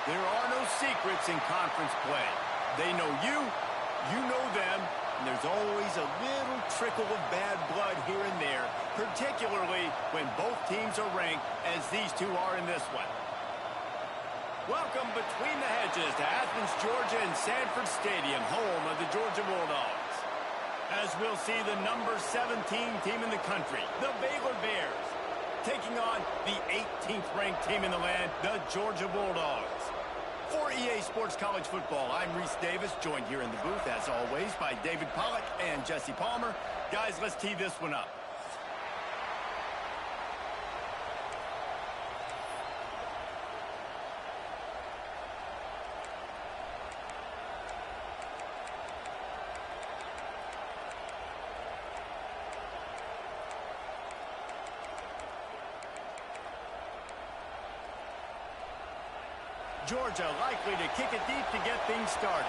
There are no secrets in conference play. They know you, you know them, and there's always a little trickle of bad blood here and there, particularly when both teams are ranked as these two are in this one. Welcome between the hedges to Athens, Georgia and Sanford Stadium, home of the Georgia Bulldogs. As we'll see the number 17 team in the country, the Baylor Bears, taking on the 18th ranked team in the land, the Georgia Bulldogs. For EA Sports College Football, I'm Reese Davis, joined here in the booth, as always, by David Pollack and Jesse Palmer. Guys, let's tee this one up. Georgia likely to kick it deep to get things started.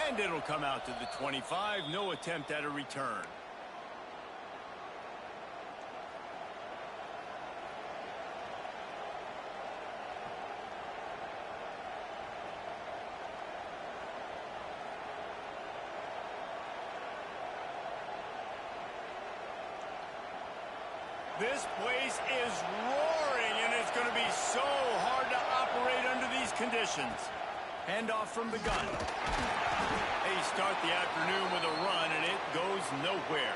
And it'll come out to the 25. No attempt at a return. This place is roaring, and it's going to be so hard to operate under these conditions. Handoff from the gun. They start the afternoon with a run, and it goes nowhere.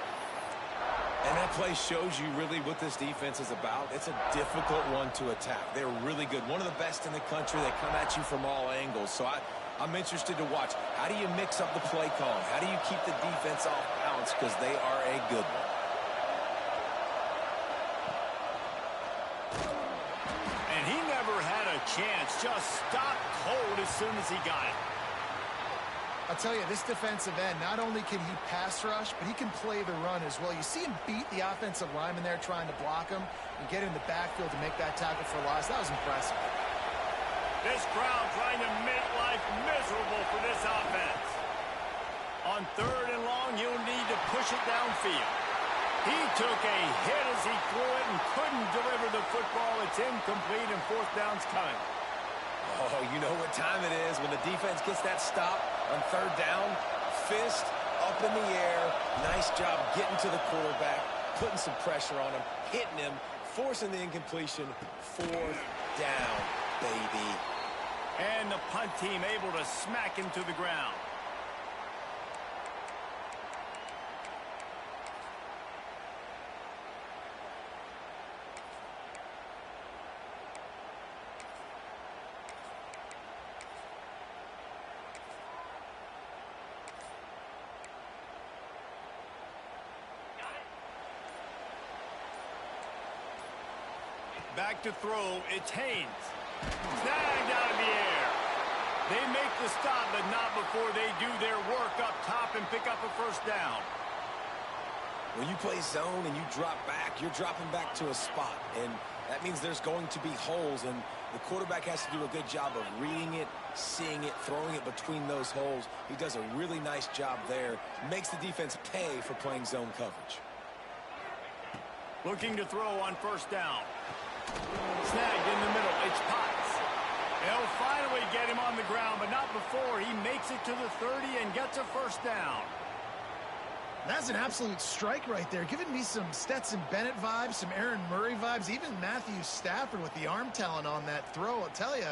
And that play shows you really what this defense is about. It's a difficult one to attack. They're really good. One of the best in the country. They come at you from all angles. So I'm interested to watch. How do you mix up the play call? How do you keep the defense off balance? Because they are a good one. Chance just stopped cold as soon as he got it. I'll tell you, this defensive end, not only can he pass rush, but he can play the run as well. You see him beat the offensive lineman there trying to block him and get in the backfield to make that tackle for loss. That was impressive. This crowd trying to make life miserable for this offense. On 3rd and long, he'll need to push it downfield. He took a hit as he threw it and couldn't deliver the football. It's incomplete and 4th down's coming. Oh, you know what time it is when the defense gets that stop on 3rd down. Fist up in the air. Nice job getting to the quarterback, putting some pressure on him, hitting him, forcing the incompletion. 4th down, baby. And the punt team able to smack him to the ground. Back to throw, it's Haynes. Snagged out of the air. They make the stop, but not before they do their work up top and pick up a 1st down. When you play zone and you drop back, you're dropping back to a spot. And that means there's going to be holes, and the quarterback has to do a good job of reading it, seeing it, throwing it between those holes. He does a really nice job there. Makes the defense pay for playing zone coverage. Looking to throw on 1st down. Snagged in the middle. It's Potts. They'll finally get him on the ground, but not before he makes it to the 30 and gets a 1st down. That's an absolute strike right there. Giving me some Stetson Bennett vibes, some Aaron Murray vibes, even Matthew Stafford with the arm talent on that throw. I'll tell you,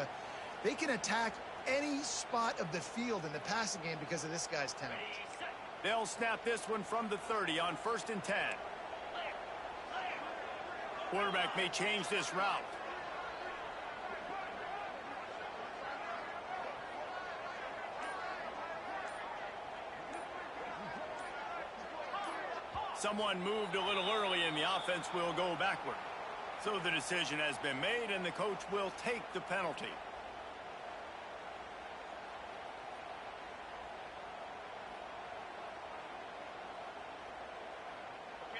they can attack any spot of the field in the passing game because of this guy's talent. They'll snap this one from the 30 on 1st and 10. Quarterback may change this route. Someone moved a little early and the offense will go backward. So the decision has been made and the coach will take the penalty.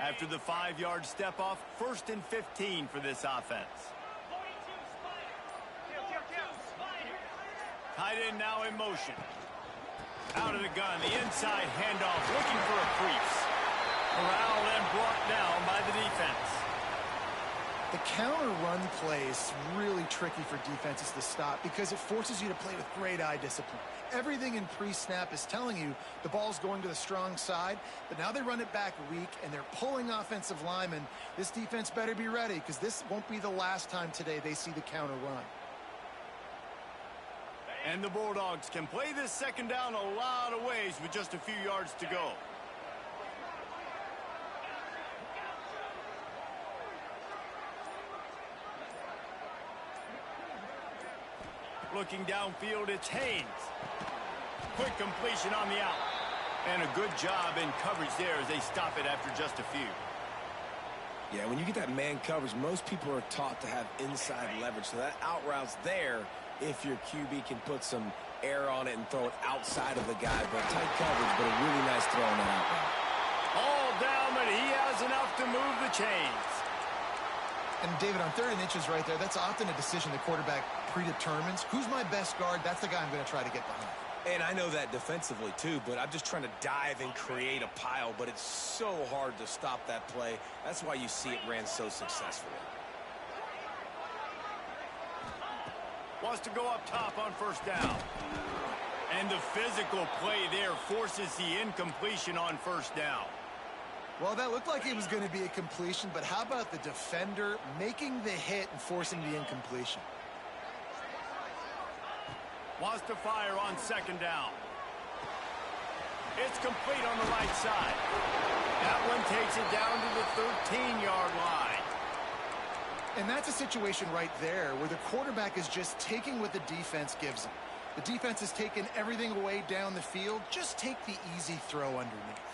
After the 5-yard step off, 1st and 15 for this offense. Tight end now in motion. Out of the gun, the inside handoff, looking for a crease. Corralled and brought down by the defense. The counter run play is really tricky for defenses to stop because it forces you to play with great eye discipline. Everything in pre-snap is telling you the ball's going to the strong side, but now they run it back weak and they're pulling offensive linemen. This defense better be ready because this won't be the last time today they see the counter run. And the Bulldogs can play this second down a lot of ways with just a few yards to go. Looking downfield, it's Haynes. Quick completion on the out. And a good job in coverage there as they stop it after just a few. Yeah, when you get that man coverage, most people are taught to have inside leverage. So that out route's there if your QB can put some air on it and throw it outside of the guy. But tight coverage, but a really nice throw on that out route. All down, but he has enough to move the chains. And David, on 3rd and inches right there, that's often a decision the quarterback predetermines. Who's my best guard? That's the guy I'm going to try to get behind. And I know that defensively too, but I'm just trying to dive and create a pile, but it's so hard to stop that play. That's why you see it ran so successfully. Wants to go up top on 1st down. And the physical play there forces the incompletion on 1st down. Well, that looked like it was going to be a completion, but how about the defender making the hit and forcing the incompletion? Wants to fire on 2nd down. It's complete on the right side. That one takes it down to the 13-yard line. And that's a situation right there where the quarterback is just taking what the defense gives him. The defense has taken everything away down the field. Just take the easy throw underneath.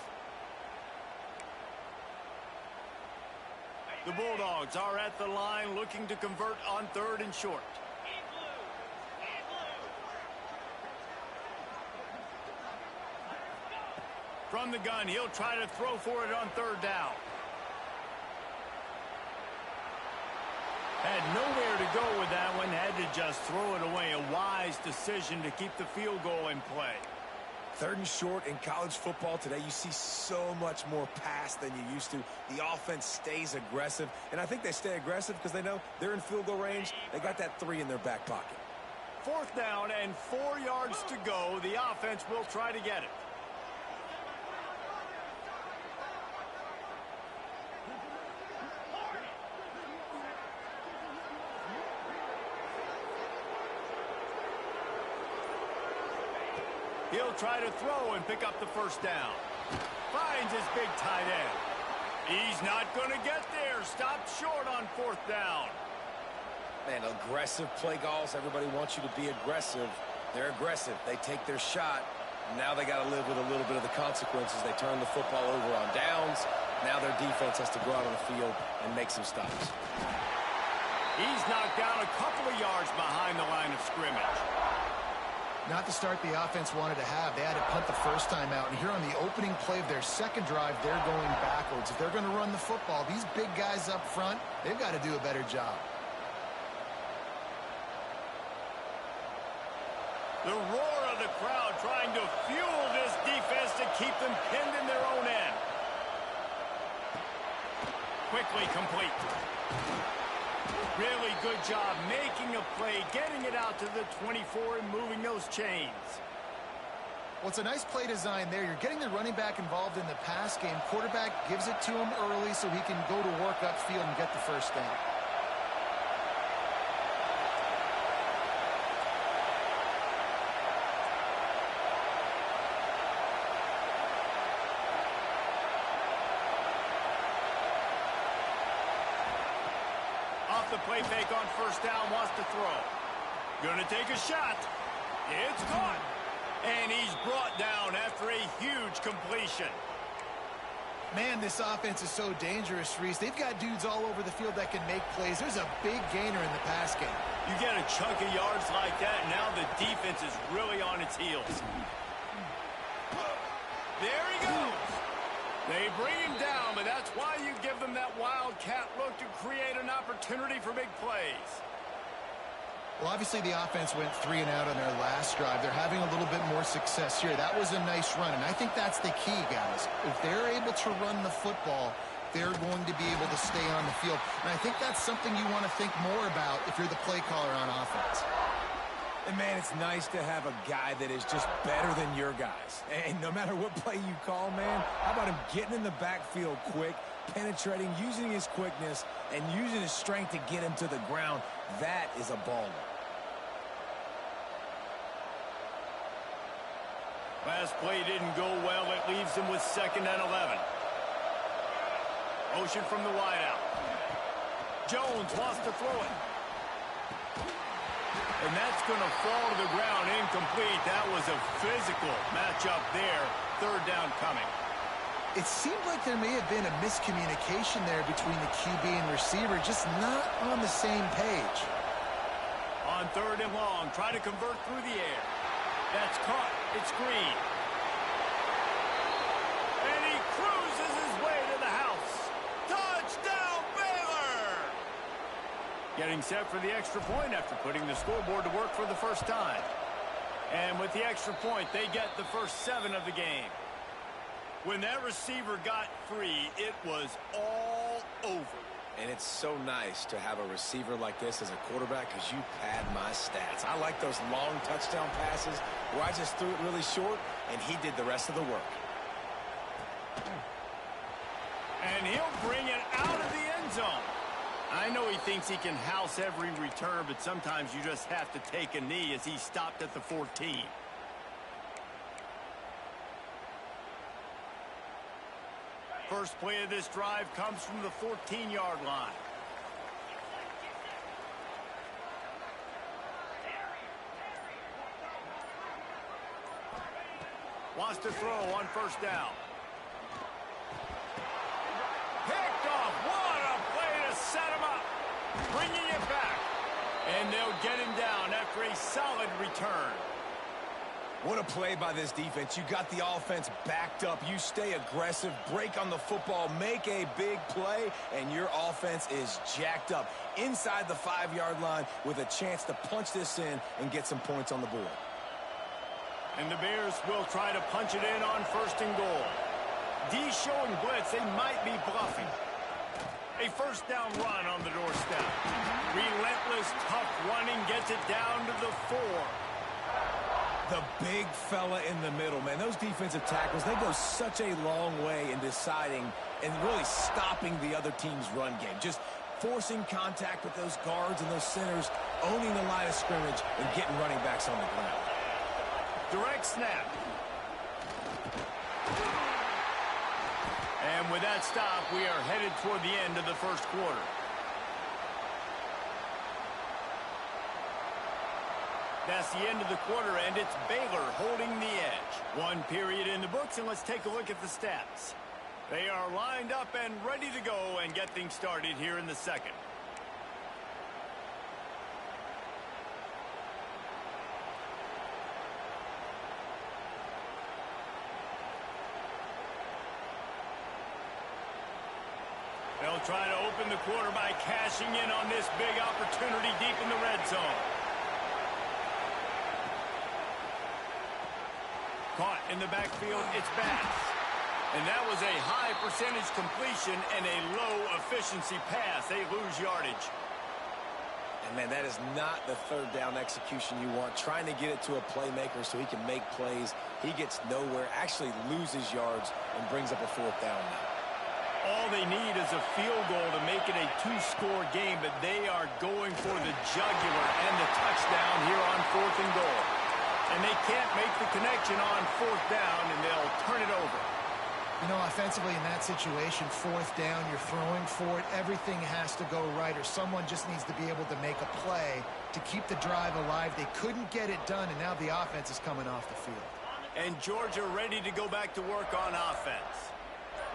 The Bulldogs are at the line looking to convert on 3rd and short. From the gun, he'll try to throw for it on 3rd down. Had nowhere to go with that one. Had to just throw it away. A wise decision to keep the field goal in play. 3rd and short in college football today, you see so much more pass than you used to. The offense stays aggressive, and I think they stay aggressive because they know they're in field goal range. They got that 3 in their back pocket. 4th down and 4 yards to go. The offense will try to get it. He'll try to throw and pick up the 1st down. Finds his big tight end. He's not going to get there. Stopped short on 4th down. Man, aggressive play calls. Everybody wants you to be aggressive. They're aggressive. They take their shot. Now they got to live with a little bit of the consequences. They turn the football over on downs. Now their defense has to go out on the field and make some stops. He's knocked down a couple of yards behind the line of scrimmage. Not the start the offense wanted to have. They had to punt the 1st time out. And here on the opening play of their 2nd drive, they're going backwards. If they're going to run the football, these big guys up front, they've got to do a better job. The roar of the crowd trying to fuel this defense to keep them pinned in their own end. Quickly complete. Really good job making a play, getting it out to the 24 and moving those chains. Well, it's a nice play design there. You're getting the running back involved in the pass game. Quarterback gives it to him early so he can go to work upfield and get the 1st down. Off the play fake on 1st down, wants to throw. Gonna take a shot. It's caught. And he's brought down after a huge completion. Man, this offense is so dangerous, Reese. They've got dudes all over the field that can make plays. There's a big gainer in the pass game. You get a chunk of yards like that, now the defense is really on its heels. There he goes. They bring him down, but that's why you give them that wildcat look to create an opportunity for big plays. Well, obviously the offense went 3 and out on their last drive. They're having a little bit more success here. That was a nice run, and I think that's the key, guys. If they're able to run the football, they're going to be able to stay on the field. And I think that's something you want to think more about if you're the play caller on offense. And, man, it's nice to have a guy that is just better than your guys. And no matter what play you call, man, how about him getting in the backfield quick, penetrating, using his quickness, and using his strength to get him to the ground? That is a baller. Last play didn't go well. It leaves him with 2nd and 11. Motion from the wideout. Jones wants to throw it. And that's going to fall to the ground incomplete. That was a physical matchup there. 3rd down coming. It seemed like there may have been a miscommunication there between the QB and receiver, just not on the same page. On 3rd and long, try to convert through the air. That's caught. It's Green. And he cruises his way to the house. Touchdown, Baylor! Getting set for the extra point after putting the scoreboard to work for the first time. And with the extra point, they get the first 7 of the game. When that receiver got free, it was all over. And it's so nice to have a receiver like this as a quarterback because you pad my stats. I like those long touchdown passes where I just threw it really short, and he did the rest of the work. And he'll bring it out of the end zone. I know he thinks he can house every return, but sometimes you just have to take a knee as he stopped at the 14. First play of this drive comes from the 14-yard line. Wants to throw on 1st down. Picked off. What a play to set him up. Bringing it back. And they'll get him down after a solid return. What a play by this defense. You got the offense backed up. You stay aggressive, break on the football, make a big play, and your offense is jacked up inside the 5-yard line with a chance to punch this in and get some points on the board. And the Bears will try to punch it in on 1st and goal. D showing blitz. They might be bluffing. A 1st down run on the doorstep. Relentless, tough running gets it down to the 4. The big fella in the middle, man. Those defensive tackles, they go such a long way in deciding and really stopping the other team's run game. Just forcing contact with those guards and those centers, owning the line of scrimmage, and getting running backs on the ground. Direct snap. And with that stop, we are headed toward the end of the 1st quarter. That's the end of the quarter, and it's Baylor holding the edge. 1 period in the books, and let's take a look at the stats. They are lined up and ready to go and get things started here in the 2nd. They'll try to open the quarter by cashing in on this big opportunity deep in the red zone. Caught in the backfield, it's Bass. And that was a high percentage completion and a low efficiency pass. They lose yardage. And, man, that is not the 3rd down execution you want. Trying to get it to a playmaker so he can make plays. He gets nowhere, actually loses yards, and brings up a 4th down now. All they need is a field goal to make it a 2-score game, but they are going for the jugular and the touchdown here on 4th and goal. And they can't make the connection on 4th down, and they'll turn it over. You know, offensively in that situation, 4th down, you're throwing for it. Everything has to go right, or someone just needs to be able to make a play to keep the drive alive. They couldn't get it done, and now the offense is coming off the field. And Georgia ready to go back to work on offense.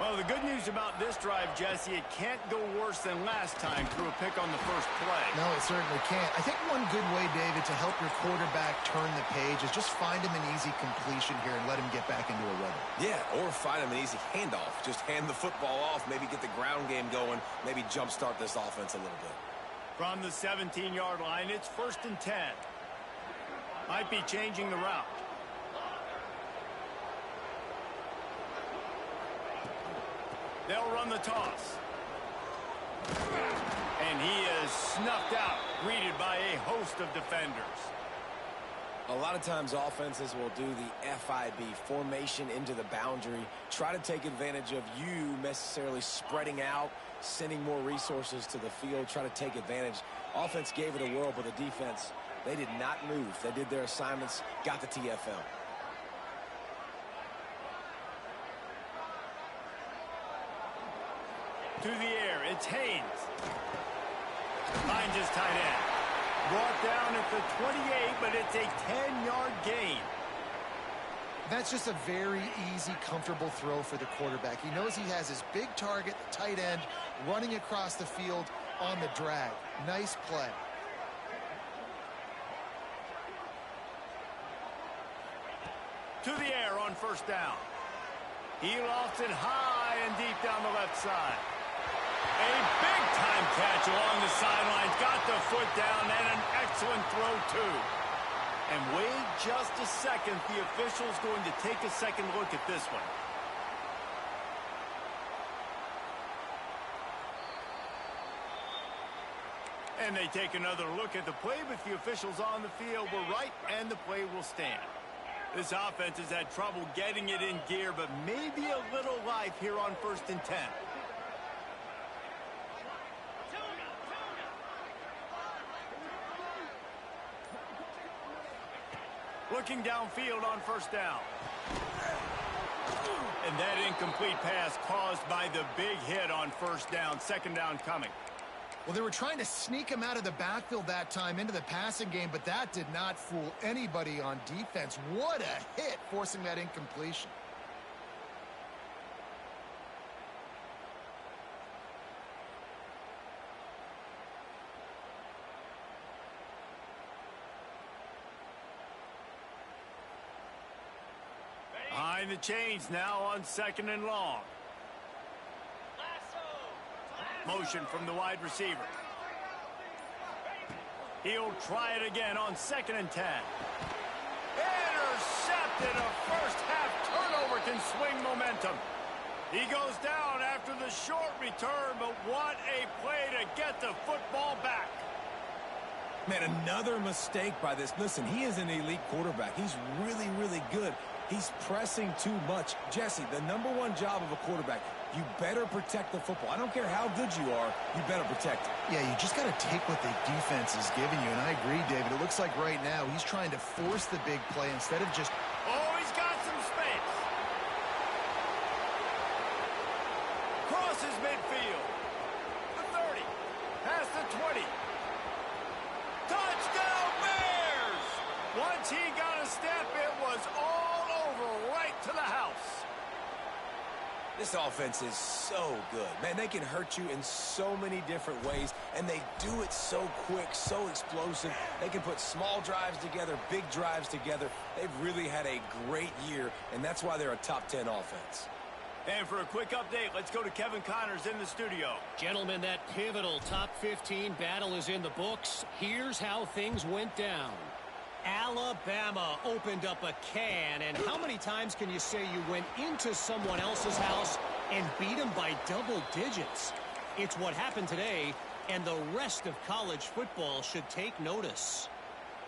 Well, the good news about this drive, Jesse, it can't go worse than last time through a pick on the first play. No, it certainly can't. I think one good way, David, to help your quarterback turn the page is just find him an easy completion here and let him get back into a rhythm. Yeah, or find him an easy handoff. Just hand the football off, maybe get the ground game going, maybe jumpstart this offense a little bit. From the 17-yard line, it's 1st and 10. Might be changing the route. They'll run the toss. And he is snuffed out, greeted by a host of defenders. A lot of times offenses will do the FIB, formation into the boundary, try to take advantage of you necessarily spreading out, sending more resources to the field, try to take advantage. Offense gave it a whirl, but the defense, they did not move. They did their assignments, got the TFL. To the air, it's Haynes. Finds his tight end. Brought down at the 28, but it's a 10-yard gain. That's just a very easy, comfortable throw for the quarterback. He knows he has his big target, the tight end, running across the field on the drag. Nice play. To the air on 1st down. He lofts it high and deep down the left side. A big-time catch along the sidelines. Got the foot down and an excellent throw, too. And wait just a second. The official's going to take a second look at this one. And they take another look at the play, but the officials on the field were right, and the play will stand. This offense has had trouble getting it in gear, but maybe a little life here on 1st and 10. Looking downfield on 1st down. And that incomplete pass caused by the big hit on 1st down. 2nd down coming. Well, they were trying to sneak him out of the backfield that time into the passing game, but that did not fool anybody on defense. What a hit, forcing that incompletion. Behind the chains now on 2nd and long. Motion from the wide receiver. He'll try it again on 2nd and 10. Intercepted. A first-half turnover can swing momentum. He goes down after the short return, but what a play to get the football back. Man, another mistake by this. Listen, he is an elite quarterback. He's really, really good. He's pressing too much. Jesse, the #1 job of a quarterback, you better protect the football. I don't care how good you are, you better protect it. Yeah, you just got to take what the defense is giving you, and I agree, David. It looks like right now he's trying to force the big play instead of just... Oh, he's got some space. Crosses midfield. The 30. Past the 20. Touchdown Bears! Once he got a step, it was all over right to the house. This offense is so good. Man, they can hurt you in so many different ways, and they do it so quick, so explosive. They can put small drives together, big drives together. They've really had a great year, and that's why they're a top 10 offense. And for a quick update, let's go to Kevin Connors in the studio. Gentlemen, that pivotal top 15 battle is in the books. Here's how things went down. Alabama opened up a can, and how many times can you say you went into someone else's house and beat them by double digits? It's what happened today, and the rest of college football should take notice.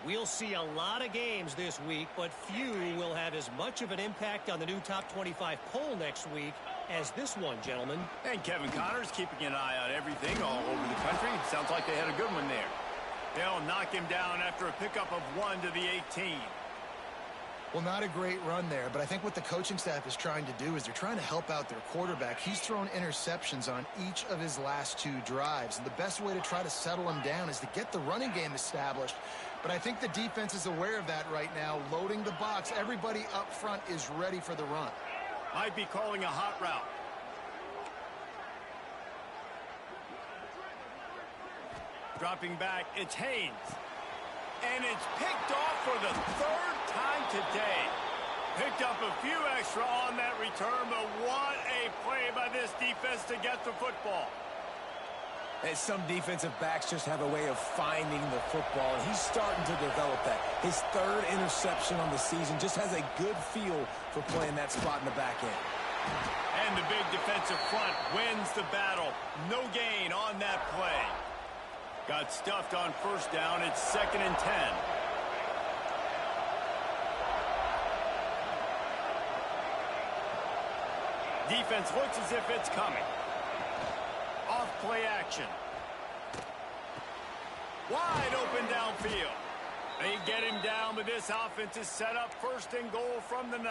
We'll see a lot of games this week, but few will have as much of an impact on the new top 25 poll next week as this one, gentlemen. And Kevin Connors keeping an eye on everything all over the country. Sounds like they had a good one there. They'll knock him down after a pickup of 1 to the 18. Well, not a great run there, but I think what the coaching staff is trying to do is they're trying to help out their quarterback. He's thrown interceptions on each of his last 2 drives, and the best way to try to settle him down is to get the running game established. But I think the defense is aware of that right now, loading the box. Everybody up front is ready for the run. Might be calling a hot route. Dropping back, it's Haynes. And it's picked off for the 3rd time today. Picked up a few extra on that return, but what a play by this defense to get the football. And some defensive backs just have a way of finding the football, and he's starting to develop that. His third interception on the season just has a good feel for playing that spot in the back end. And the big defensive front wins the battle. No gain on that play. Got stuffed on first down. It's 2nd and 10. Defense looks as if it's coming. Off play action. Wide open downfield. They get him down, but this offense is set up 1st and goal from the 9.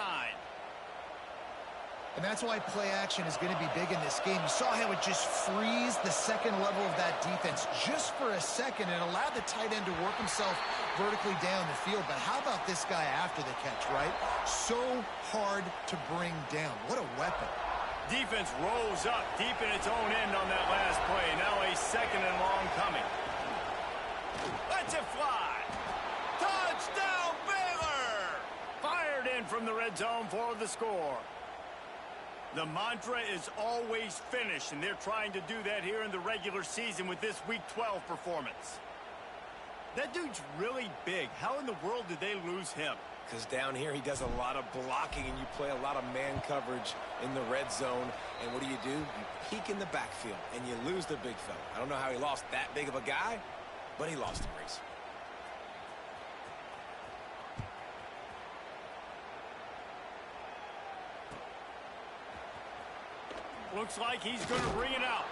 And that's why play action is going to be big in this game. You saw how it just frees the second level of that defense just for a second and allowed the tight end to work himself vertically down the field. But how about this guy after the catch, right? So hard to bring down. What a weapon. Defense rolls up deep in its own end on that last play. Now a 2nd and long coming. Let's it fly. Touchdown, Baylor! Fired in from the red zone for the score. The mantra is always finish, and they're trying to do that here in the regular season with this Week 12 performance. That dude's really big. How in the world did they lose him? Because down here he does a lot of blocking, and you play a lot of man coverage in the red zone. And what do? You peek in the backfield, and you lose the big fella. I don't know how he lost that big of a guy, but he lost the race. Looks like he's going to bring it out.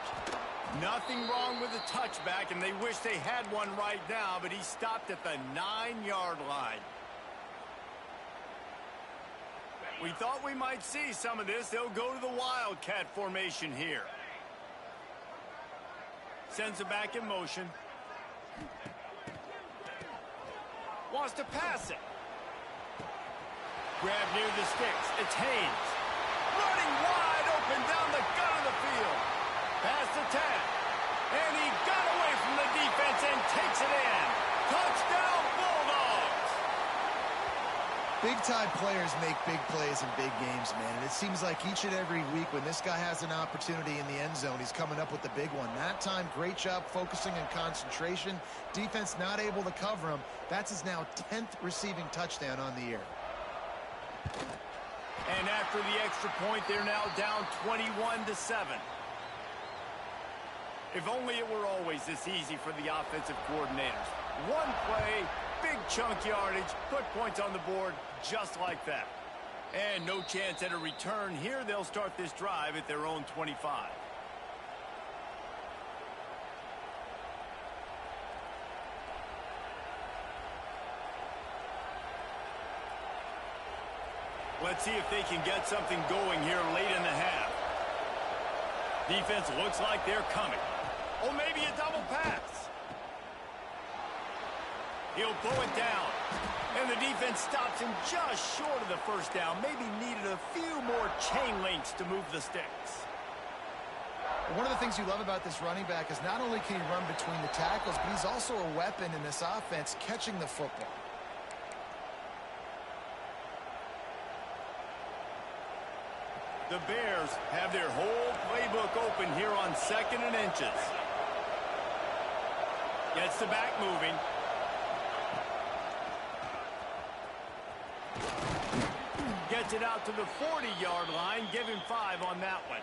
Nothing wrong with the touchback, and they wish they had one right now, but he stopped at the 9-yard line. We thought we might see some of this. They'll go to the Wildcat formation here. Sends it back in motion. Wants to pass it. Grab near the sticks. It's Haynes. Running wide open down the gut of the field. Past the 10. And he got away from the defense and takes it in. Touchdown, Bulldogs! Big-time players make big plays in big games, man. And it seems like each and every week when this guy has an opportunity in the end zone, he's coming up with the big one. That time, great job focusing and concentration. Defense not able to cover him. That's his now 10th receiving touchdown on the year. And after the extra point, they're now down 21-7. If only it were always this easy for the offensive coordinators. One play, big chunk yardage, put points on the board just like that. And no chance at a return here. They'll start this drive at their own 25. Let's see if they can get something going here late in the half. Defense looks like they're coming. Oh, maybe a double pass. He'll pull it down. And the defense stops him just short of the first down. Maybe needed a few more chain links to move the sticks. One of the things you love about this running back is not only can he run between the tackles, but he's also a weapon in this offense catching the football. The Bears have their whole playbook open here on 2nd and inches. Gets the back moving. Gets it out to the 40-yard line. Give him 5 on that one.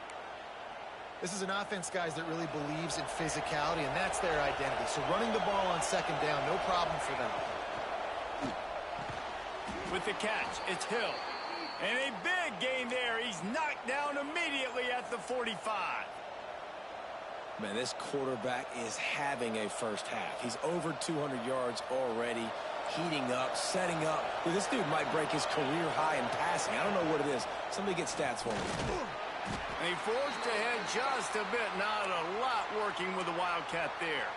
This is an offense, guys, that really believes in physicality, and that's their identity. So running the ball on 2nd down, no problem for them. With the catch, it's Hill. And a big gain there. He's knocked down immediately at the 45. Man, this quarterback is having a first half. He's over 200 yards already, heating up, setting up. Dude, this dude might break his career high in passing. I don't know what it is. Somebody get stats for me. And he forced ahead just a bit. Not a lot working with the Wildcat there.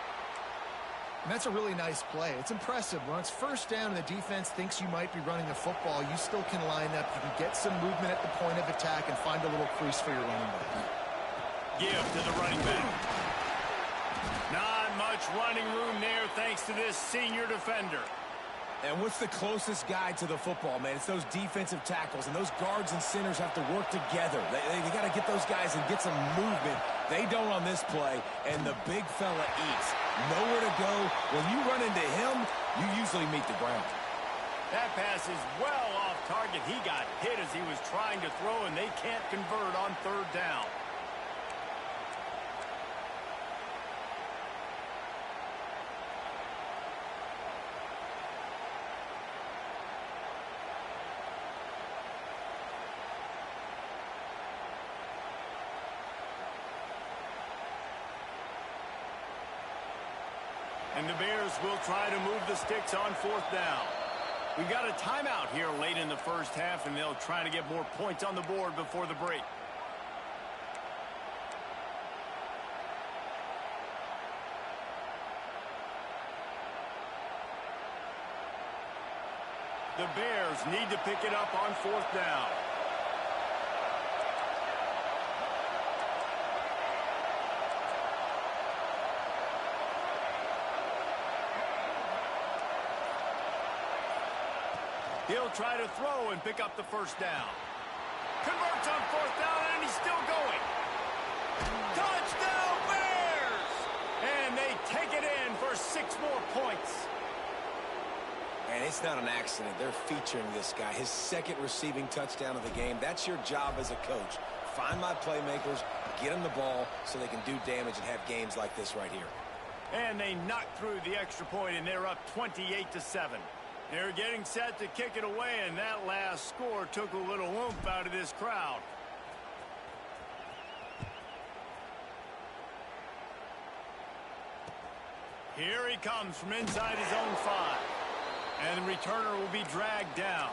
And that's a really nice play. It's impressive. When it's first down and the defense thinks you might be running the football, you still can line up. You can get some movement at the point of attack and find a little crease for your running back. Give to the running back. Not much running room there thanks to this senior defender. And what's the closest guy to the football, man? It's those defensive tackles, and those guards and centers have to work together. They got to get those guys and get some movement. They don't on this play, and the big fella eats. Nowhere to go. When you run into him, you usually meet the ground. That pass is well off target. He got hit as he was trying to throw, and they can't convert on third down. And the Bears will try to move the sticks on fourth down. We've got a timeout here late in the first half, and they'll try to get more points on the board before the break. The Bears need to pick it up on fourth down. He'll try to throw and pick up the first down. Converts on fourth down, and he's still going. Touchdown, Bears! And they take it in for 6 more points. And it's not an accident. They're featuring this guy. His second receiving touchdown of the game. That's your job as a coach. Find my playmakers, get them the ball so they can do damage and have games like this right here. And they knock through the extra point, and they're up 28-7. They're getting set to kick it away, and that last score took a little oomph out of this crowd. Here he comes from inside his own 5. And the returner will be dragged down.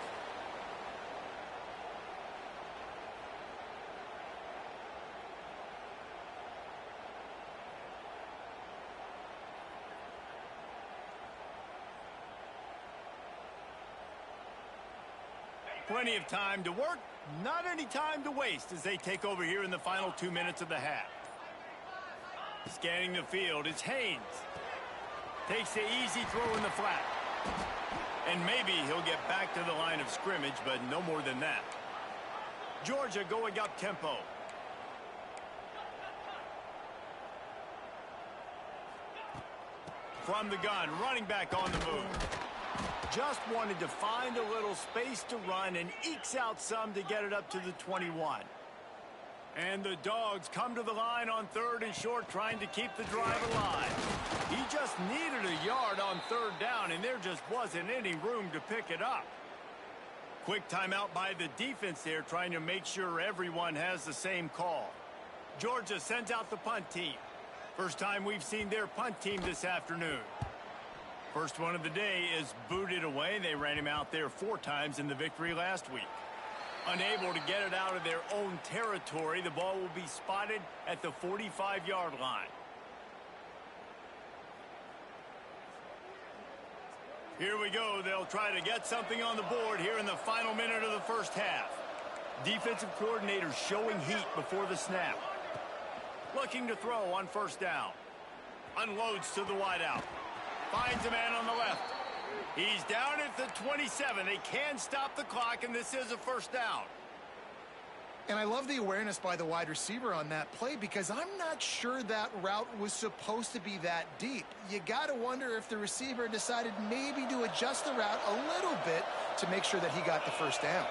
Plenty of time to work, not any time to waste as they take over here in the final 2 minutes of the half. Scanning the field, it's Haynes. Takes the easy throw in the flat. And maybe he'll get back to the line of scrimmage, but no more than that. Georgia going up tempo. From the gun, running back on the move. Just wanted to find a little space to run and ekes out some to get it up to the 21. And the Dogs come to the line on 3rd and short, trying to keep the drive alive. He just needed a yard on 3rd down, and there just wasn't any room to pick it up. Quick timeout by the defense there, trying to make sure everyone has the same call. Georgia sends out the punt team. First time we've seen their punt team this afternoon. First one of the day is booted away. They ran him out there 4 times in the victory last week. Unable to get it out of their own territory, the ball will be spotted at the 45-yard line. Here we go. They'll try to get something on the board here in the final minute of the first half. Defensive coordinator showing heat before the snap. Looking to throw on first down. Unloads to the wideout. Finds a man on the left. He's down at the 27. They can stop the clock, and this is a first down. And I love the awareness by the wide receiver on that play, because I'm not sure that route was supposed to be that deep. You got to wonder if the receiver decided maybe to adjust the route a little bit to make sure that he got the first down.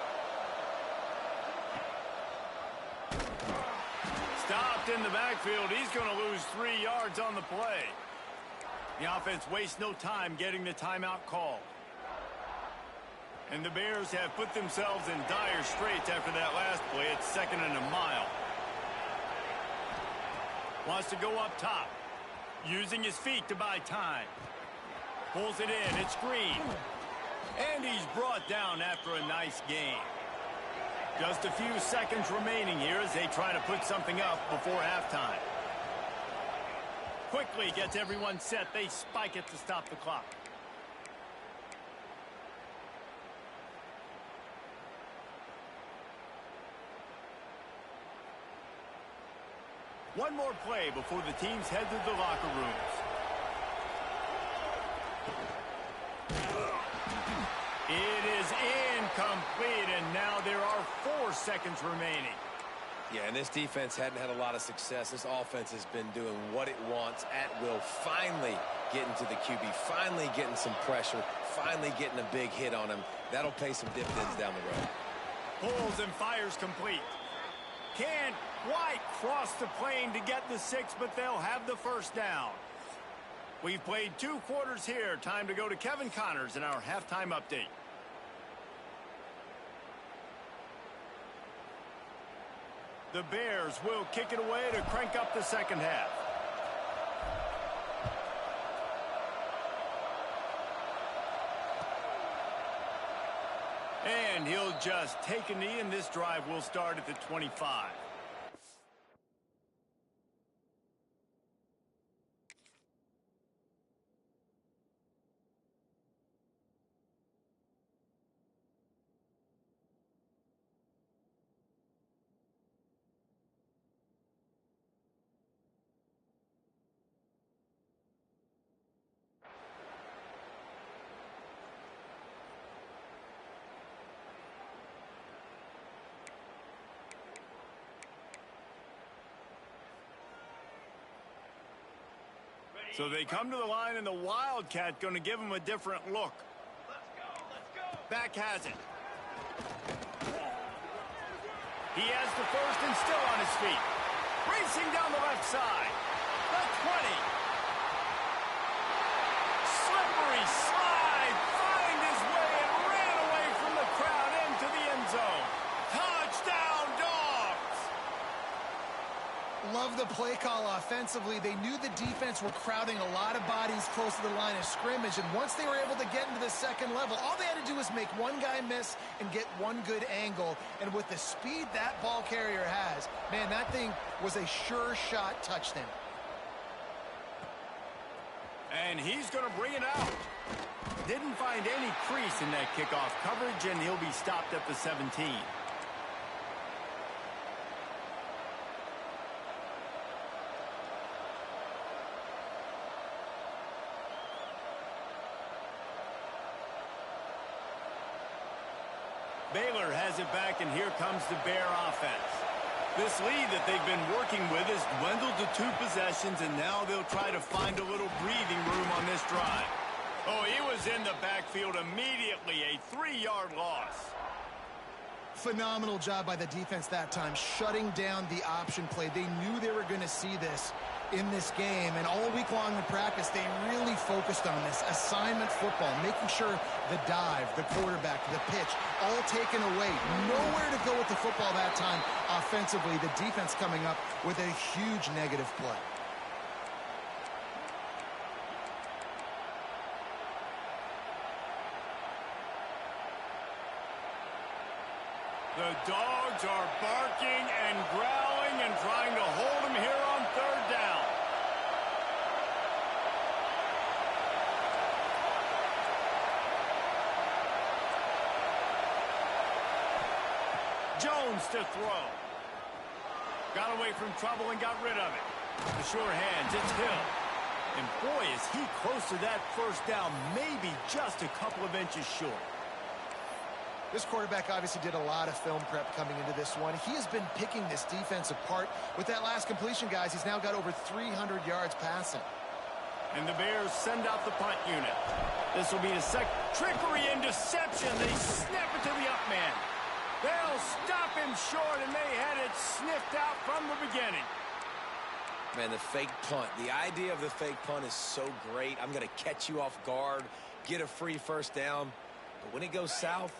Stopped in the backfield. He's going to lose 3 yards on the play. The offense wastes no time getting the timeout called. And the Bears have put themselves in dire straits after that last play. It's 2nd and a mile. Wants to go up top. Using his feet to buy time. Pulls it in. It's Green. And he's brought down after a nice gain. Just a few seconds remaining here as they try to put something up before halftime. Quickly gets everyone set. They spike it to stop the clock. One more play before the teams head to the locker rooms. It is incomplete, and now there are 4 seconds remaining. Yeah, and this defense hadn't had a lot of success. This offense has been doing what it wants at will. Finally getting to the QB, finally getting some pressure, finally getting a big hit on him. That'll pay some dividends down the road. Pulls and fires complete. Can't quite cross the plane to get the 6, but they'll have the first down. We've played 2 quarters here. Time to go to Kevin Connors in our halftime update. The Bears will kick it away to crank up the second half. And he'll just take a knee, and this drive will start at the 25. So they come to the line, and the Wildcat going to give him a different look. Let's go. Back has it. He has the first and still on his feet. Racing down the left side. The 20. Slippery slide. Find his way and ran away from the crowd into the end zone. Touchdown, Dogs. Love the play call offensively. They knew the defense were crowding a lot of bodies close to the line of scrimmage, and once they were able to get into the second level, all they had to do was make one guy miss and get one good angle. And with the speed that ball carrier has, man, that thing was a sure shot touchdown. And he's going to bring it out. Didn't find any crease in that kickoff coverage, and he'll be stopped at the 17. Baylor has it back, and here comes the Bear offense. This lead that they've been working with has dwindled to 2 possessions, and now they'll try to find a little breathing room on this drive. Oh, he was in the backfield immediately, a 3-yard loss. Phenomenal job by the defense that time, shutting down the option play. They knew they were going to see this in this game, and all week long in practice, they really focused on this assignment football, making sure the dive, the quarterback, the pitch, all taken away. Nowhere to go with the football that time offensively. The defense coming up with a huge negative play. The Dogs are barking and growling and trying to hold him here on 3rd down. Jones to throw. Got away from trouble and got rid of it. The sure hands, it's Hill. And boy, is he close to that first down, maybe just a couple of inches short. This quarterback obviously did a lot of film prep coming into this one. He has been picking this defense apart. With that last completion, guys, he's now got over 300 yards passing. And the Bears send out the punt unit. This will be a trickery and deception. They snap it to the up man. They'll stop him short, and they had it sniffed out from the beginning. Man, the fake punt. The idea of the fake punt is so great. I'm going to catch you off guard, get a free first down. But when it goes south,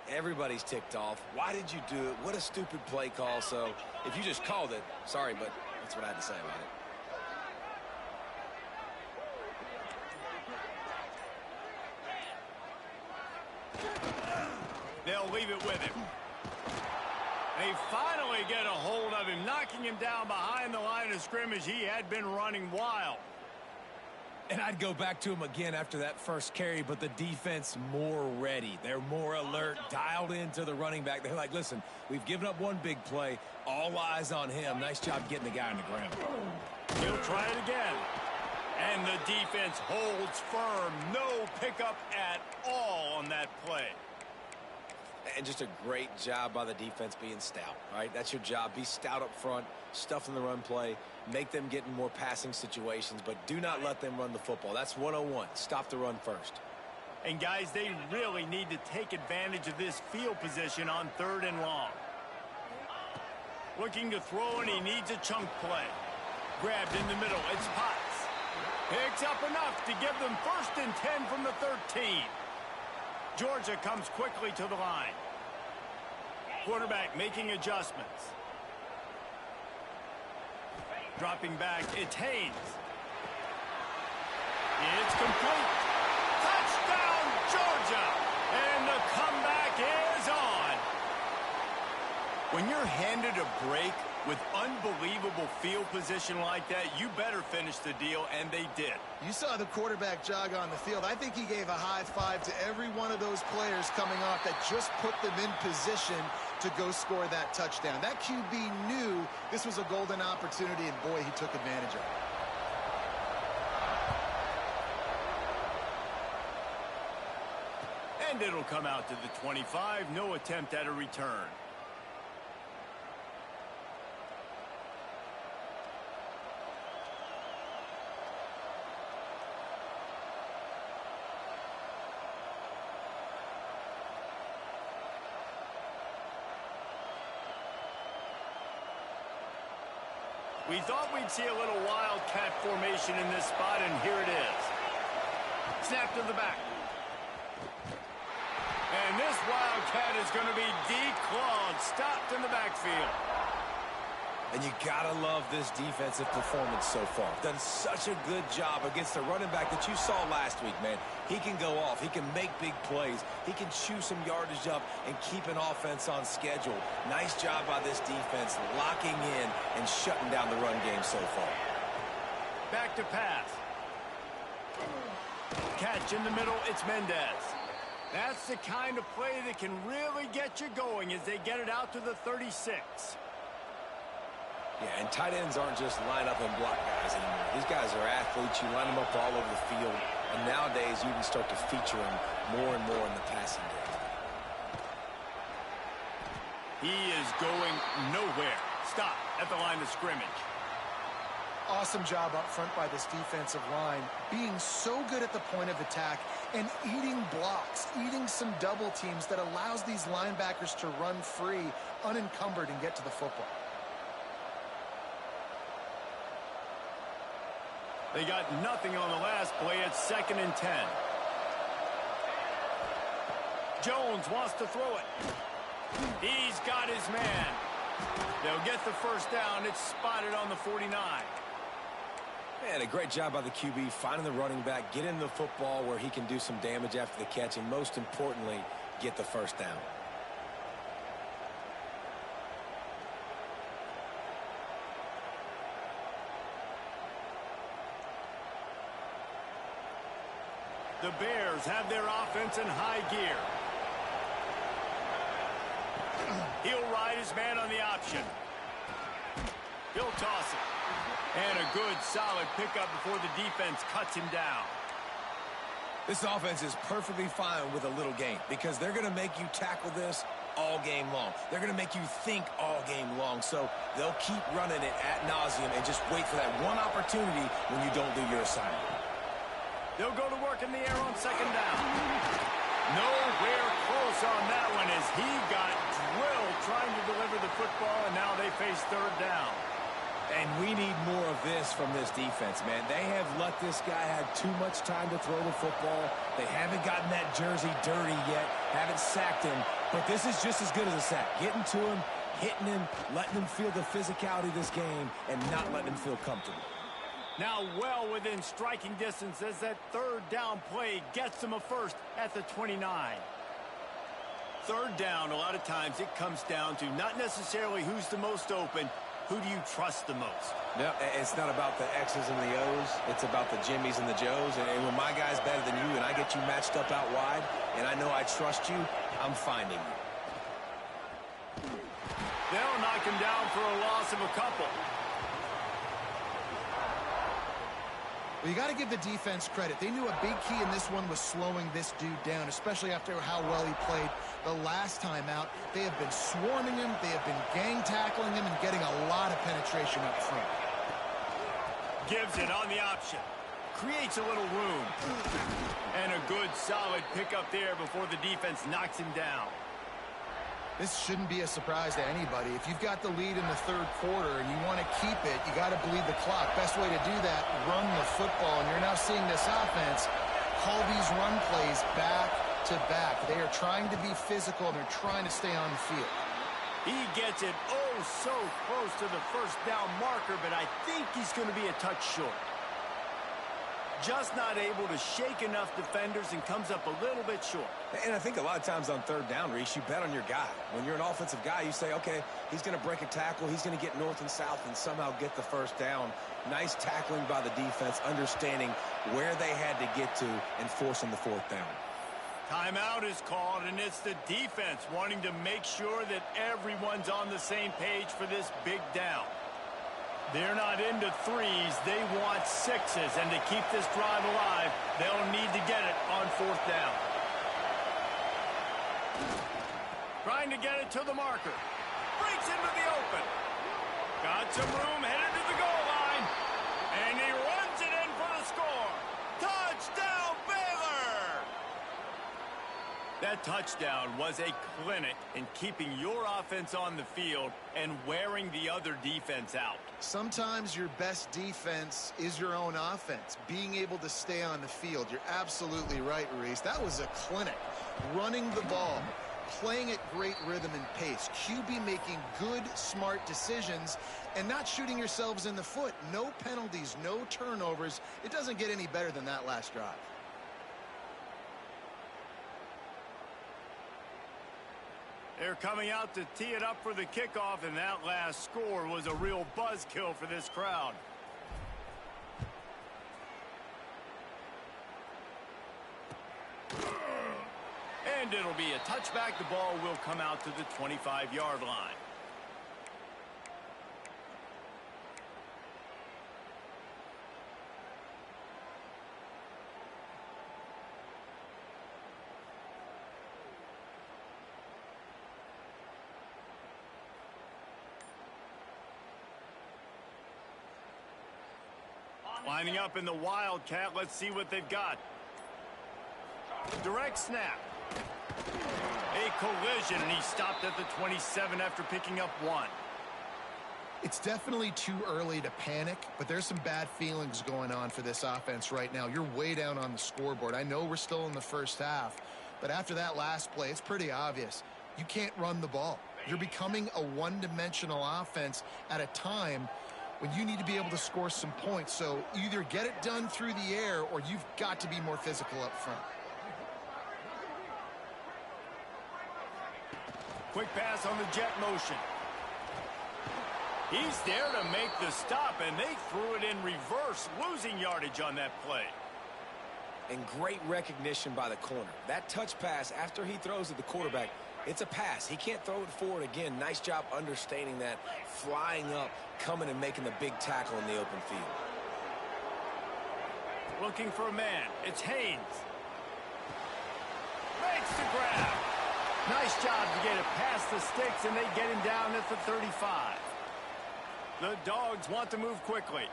everybody's ticked off. Why did you do it? What a stupid play call. So if you just called it, sorry, but that's what I had to say about it. They'll leave it with him. They finally get a hold of him, knocking him down behind the line of scrimmage. He had been running wild. And I'd go back to him again after that first carry, but the defense more ready. They're more alert, dialed into the running back. They're like, listen, we've given up one big play. All eyes on him. Nice job getting the guy on the ground. He'll try it again. And the defense holds firm. No pickup at all on that play. And just a great job by the defense being stout, right? That's your job. Be stout up front, stuff in the run play, make them get in more passing situations, but do not let them run the football. That's 101. Stop the run first. And, guys, they really need to take advantage of this field position on 3rd and long. Looking to throw, and he needs a chunk play. Grabbed in the middle. It's Potts. Picks up enough to give them 1st and 10 from the 13. Georgia comes quickly to the line. Quarterback making adjustments. Dropping back, it's Haynes. It's complete. Touchdown, Georgia! And the comeback is on. When you're handed a break with unbelievable field position like that, you better finish the deal, and they did. You saw the quarterback jog on the field. I think he gave a high five to every one of those players coming off that just put them in position to go score that touchdown. That QB knew this was a golden opportunity, and boy, he took advantage of it. And it'll come out to the 25. No attempt at a return. We thought we'd see a little wildcat formation in this spot, and here it is. Snap to the back. And this wildcat is going to be declawed, stopped in the backfield. And you gotta love this defensive performance so far. Done such a good job against the running back that you saw last week, man. He can go off. He can make big plays. He can chew some yardage up and keep an offense on schedule. Nice job by this defense locking in and shutting down the run game so far. Back to pass. Catch in the middle. It's Mendez. That's the kind of play that can really get you going as they get it out to the 36. Yeah, and tight ends aren't just line up and block guys anymore. These guys are athletes. You line them up all over the field. And nowadays, you can start to feature them more and more in the passing game. He is going nowhere. Stop at the line of scrimmage. Awesome job up front by this defensive line, being so good at the point of attack and eating blocks, eating some double teams that allows these linebackers to run free, unencumbered, and get to the football. They got nothing on the last play. It's 2nd and 10. Jones wants to throw it. He's got his man. They'll get the first down. It's spotted on the 49. Man, a great job by the QB finding the running back, getting the football where he can do some damage after the catch, and most importantly, get the first down. The Bears have their offense in high gear. He'll ride his man on the option. He'll toss it. And a good, solid pickup before the defense cuts him down. This offense is perfectly fine with a little game because they're going to make you tackle this all game long. They're going to make you think all game long. So they'll keep running it ad nauseum and just wait for that one opportunity when you don't do your assignment. They'll go to work in the air on 2nd down. Nowhere close on that one as he got drilled trying to deliver the football, and now they face 3rd down. And we need more of this from this defense, man. They have let this guy have too much time to throw the football. They haven't gotten that jersey dirty yet, haven't sacked him. But this is just as good as a sack. Getting to him, hitting him, letting him feel the physicality of this game, and not letting him feel comfortable. Now well within striking distance as that 3rd down play gets them a first at the 29. 3rd down, a lot of times it comes down to not necessarily who's the most open, who do you trust the most? No, it's not about the X's and the O's. It's about the Jimmies and the Joes. And when my guy's better than you and I get you matched up out wide and I know I trust you, I'm finding you. They'll knock him down for a loss of a couple. Well, you got to give the defense credit. They knew a big key in this one was slowing this dude down, especially after how well he played the last time out. They have been swarming him. They have been gang tackling him and getting a lot of penetration up front. Gives it on the option. Creates a little room. And a good, solid pickup there before the defense knocks him down. This shouldn't be a surprise to anybody. If you've got the lead in the third quarter and you want to keep it, you got to bleed the clock. Best way to do that, run the football. And you're now seeing this offense call these run plays back to back. They are trying to be physical, and they're trying to stay on the field. He gets it so close to the first down marker, but I think he's going to be a touch short. Just not able to shake enough defenders and comes up a little bit short. And I think a lot of times on third down, Reese, you bet on your guy. When you're an offensive guy, you say, okay, he's going to break a tackle. He's going to get north and south and somehow get the first down. Nice tackling by the defense, understanding where they had to get to and forcing the fourth down. Timeout is called, and it's the defense wanting to make sure that everyone's on the same page for this big down. They're not into threes. They want sixes. And to keep this drive alive, they'll need to get it on fourth down. Trying to get it to the marker. Breaks into the open. Got some room, headed to the goal line. And he runs it in for the score. Touchdown, Baylor! That touchdown was a clinic in keeping your offense on the field and wearing the other defense out. Sometimes your best defense is your own offense, being able to stay on the field. You're absolutely right, Reese. That was a clinic. Running the ball, playing at great rhythm and pace. QB making good, smart decisions and not shooting yourselves in the foot. No penalties, no turnovers. It doesn't get any better than that last drive. They're coming out to tee it up for the kickoff, and that last score was a real buzzkill for this crowd. And it'll be a touchback. The ball will come out to the 25-yard line. Lining up in the Wildcat. Let's see what they've got. Direct snap. A collision, and he stopped at the 27 after picking up one. It's definitely too early to panic, but there's some bad feelings going on for this offense right now. You're way down on the scoreboard. I know we're still in the first half, but after that last play, it's pretty obvious. You can't run the ball. You're becoming a one-dimensional offense at a time when you need to be able to score some points. So either get it done through the air or you've got to be more physical up front. Quick pass on the jet motion. He's there to make the stop, and they threw it in reverse, losing yardage on that play. And great recognition by the corner. That touch pass after he throws at the quarterback, it's a pass. He can't throw it forward again. Nice job understanding that, flying up, coming and making the big tackle in the open field. Looking for a man. It's Haynes. Makes the grab. Nice job to get it past the sticks, and they get him down at the 35. The Dogs want to move quickly.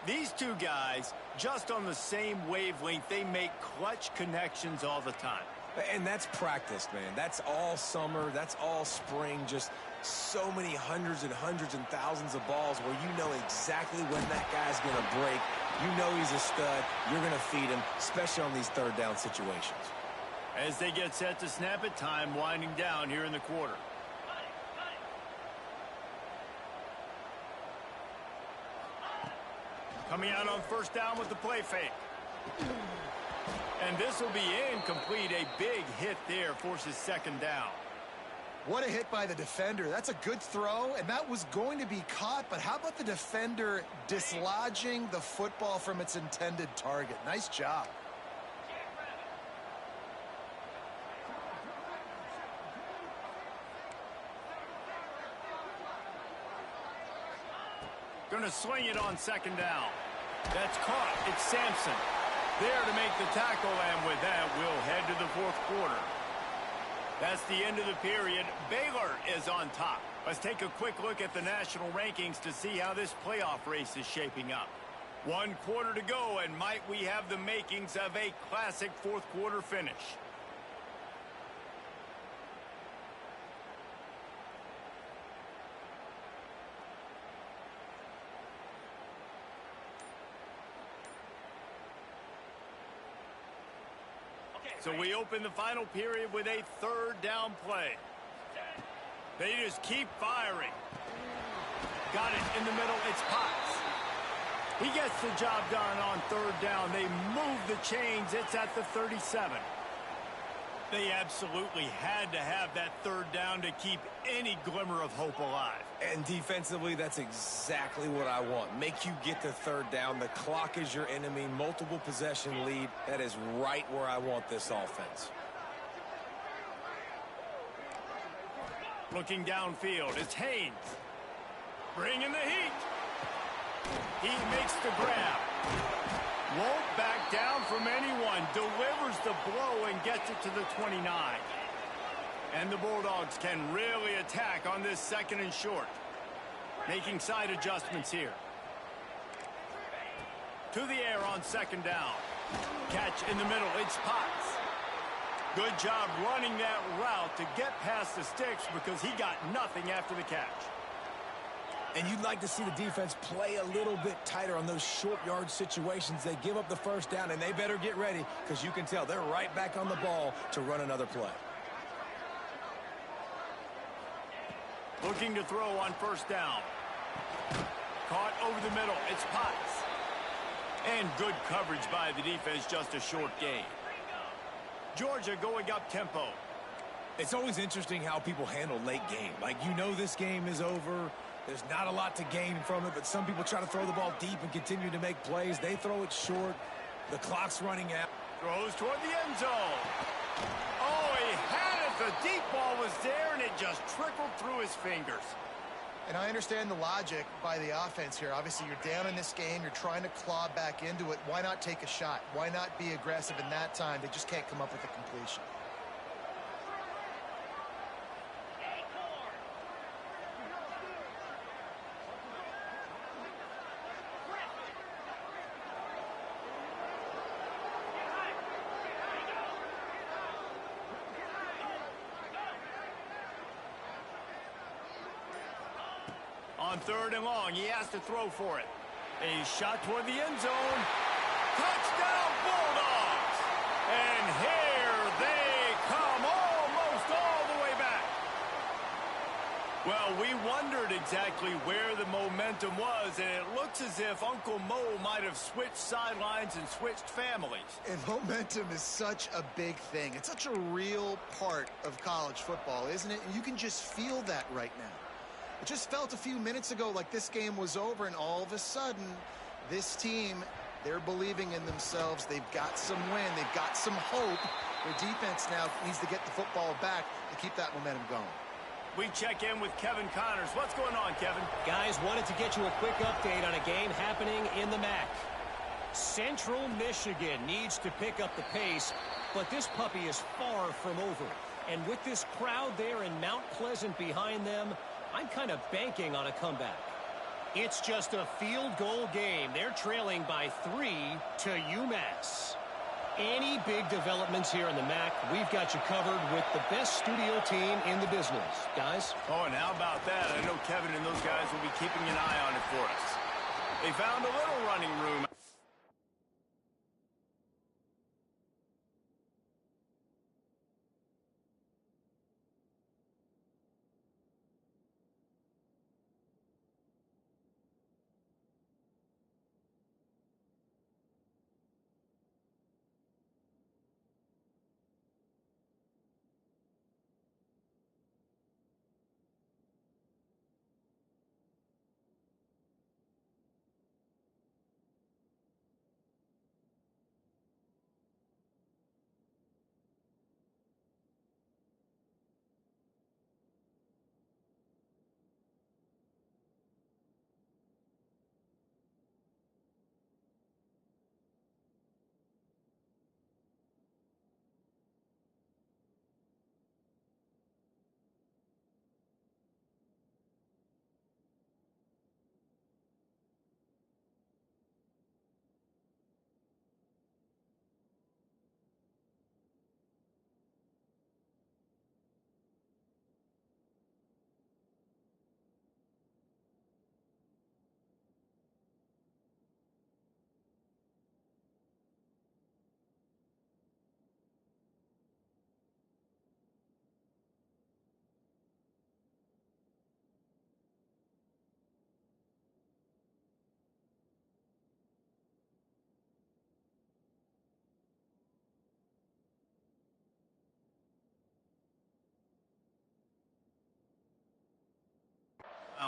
These two guys, just on the same wavelength, they make clutch connections all the time. And that's practice, man. That's all summer. That's all spring. Just so many hundreds and thousands of balls where you know exactly when that guy's going to break. You know he's a stud. You're going to feed him, especially on these third down situations. As they get set to snap it, time winding down here in the quarter. Coming out on first down with the play fake. And this will be incomplete. A big hit there forces second down. What a hit by the defender. That's a good throw, and that was going to be caught, but how about the defender dislodging the football from its intended target? Nice job. Going to swing it on second down. That's caught. It's Sampson. There to make the tackle, and with that, we'll head to the fourth quarter. That's the end of the period. Baylor is on top. Let's take a quick look at the national rankings to see how this playoff race is shaping up. 1 quarter to go, and might we have the makings of a classic fourth quarter finish. So we open the final period with a third down play. They just keep firing. Got it in the middle. It's Potts. He gets the job done on third down. They move the chains. It's at the 37. They absolutely had to have that third down to keep any glimmer of hope alive. And defensively, that's exactly what I want. Make you get the third down. The clock is your enemy. Multiple possession lead. That is right where I want this offense. Looking downfield, it's Haynes. Bringing the heat. He makes the grab. Won't back down from anyone. Delivers the blow and gets it to the 29. And the Bulldogs can really attack on this second and short. Making side adjustments here. To the air on second down. Catch in the middle. It's Potts. Good job running that route to get past the sticks because he got nothing after the catch. And you'd like to see the defense play a little bit tighter on those short yard situations. They give up the first down, and they better get ready because you can tell they're right back on the ball to run another play. Looking to throw on first down. Caught over the middle. It's Potts. And good coverage by the defense, just a short gain. Georgia going up tempo. It's always interesting how people handle late game. Like, you know this game is over. There's not a lot to gain from it, but some people try to throw the ball deep and continue to make plays. They throw it short. The clock's running out. Throws toward the end zone. Oh, he had it. The deep ball was there, and it just trickled through his fingers. And I understand the logic by the offense here. Obviously, you're down in this game. You're trying to claw back into it. Why not take a shot? Why not be aggressive in that time? They just can't come up with a completion. On third and long, he has to throw for it. A shot toward the end zone. Touchdown, Bulldogs! And here they come, almost all the way back. Well, we wondered exactly where the momentum was, and it looks as if Uncle Mo might have switched sidelines and switched families. And momentum is such a big thing. It's such a real part of college football, isn't it? And you can just feel that right now. It just felt a few minutes ago like this game was over, and all of a sudden, this team, they're believing in themselves. They've got some win. They've got some hope. Their defense now needs to get the football back to keep that momentum going. We check in with Kevin Connors. What's going on, Kevin? Guys, wanted to get you a quick update on a game happening in the MAC. Central Michigan needs to pick up the pace, but this puppy is far from over. And with this crowd there in Mount Pleasant behind them, I'm kind of banking on a comeback. It's just a field goal game. They're trailing by 3 to UMass. Any big developments here in the MAC, we've got you covered with the best studio team in the business. Guys? Oh, and how about that? I know Kevin and those guys will be keeping an eye on it for us. They found a little running room.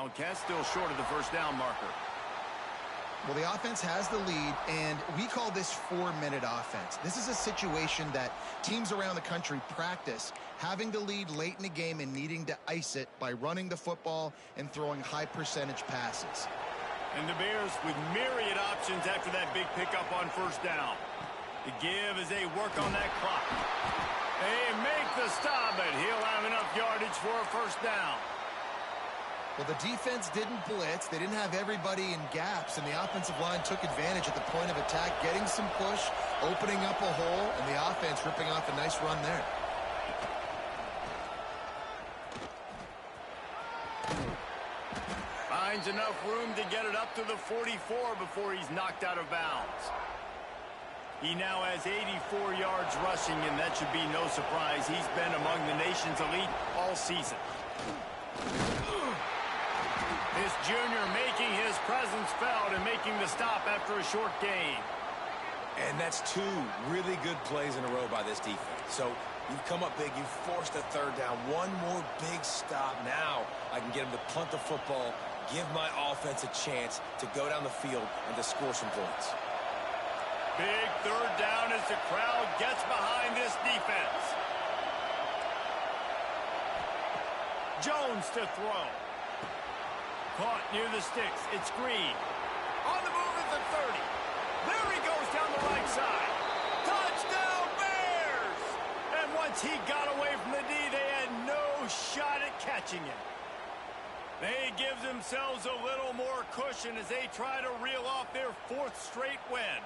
now. Kent still short of the first down marker. Well, the offense has the lead, and we call this 4-minute offense. This is a situation that teams around the country practice, having the lead late in the game and needing to ice it by running the football and throwing high-percentage passes. And the Bears with myriad options after that big pickup on first down. The give as they work on that clock. They make the stop, but he'll have enough yardage for a first down. Well, the defense didn't blitz. They didn't have everybody in gaps, and the offensive line took advantage at the point of attack, getting some push, opening up a hole, and the offense ripping off a nice run there. Finds enough room to get it up to the 44 before he's knocked out of bounds. He now has 84 yards rushing, and that should be no surprise. He's been among the nation's elite all season. This junior making his presence felt and making the stop after a short gain. And that's 2 really good plays in a row by this defense. So you've come up big. You've forced a third down. One more big stop. Now I can get him to punt the football, give my offense a chance to go down the field and to score some points. Big third down as the crowd gets behind this defense. Jones to throw. Caught near the sticks. It's Green. On the move at the 30. There he goes down the right side. Touchdown Bears! And once he got away from the D, they had no shot at catching him. They give themselves a little more cushion as they try to reel off their 4th straight win.